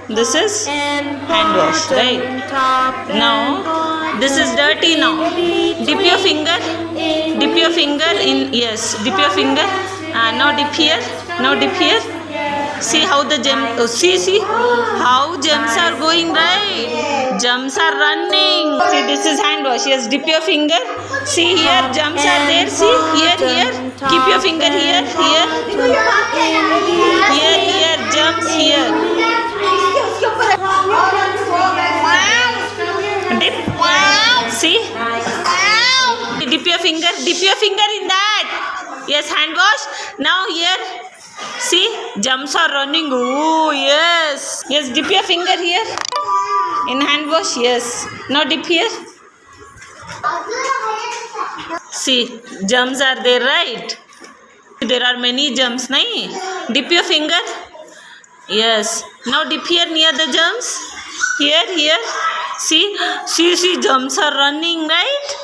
This is hand wash, right? Now this is dirty now. Dip your finger. Dip your finger in. Yes. Dip your finger. Now dip here. Now dip here. See how the gem. Oh, see how gems are going, right? Gems are running. See, this is hand wash. Yes. Dip your finger. See here, gems are there. See here. Keep your finger here. Here. Gems here. Dip. See. Dip your finger in that. Yes, hand wash. Now here. See, germs are running. Oh, yes. Yes, dip your finger here. In hand wash, yes. Now dip here. See, germs are there, right? There are many germs, nahi? Dip your finger. Yes. Now dip here near the germs. Here. See, germs are running, right?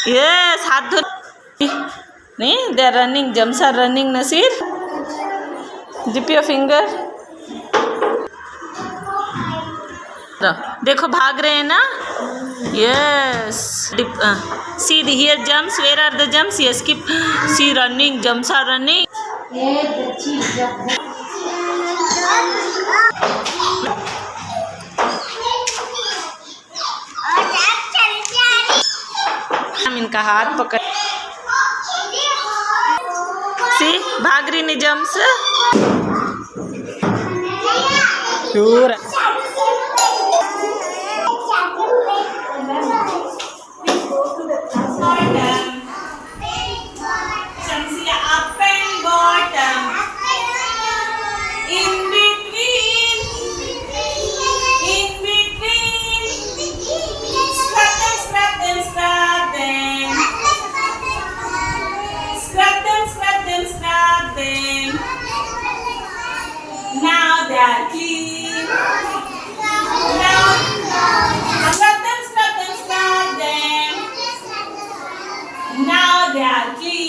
Yes, हाथ धो. नहीं, they are running. Germs are running, Nasir. Dip your finger. देखो भाग रहे हैं ना. Yes. Dip. See here germs. Where are the germs? Yes, keep. See running. Germs are running. हम इनका हाथ पकड़. See, भाग रही नहीं germs. Sure. Shamsia up and bottom. In between. Scrub them. Scrub them. Now they are clean. Now scrub them. Now they are clean.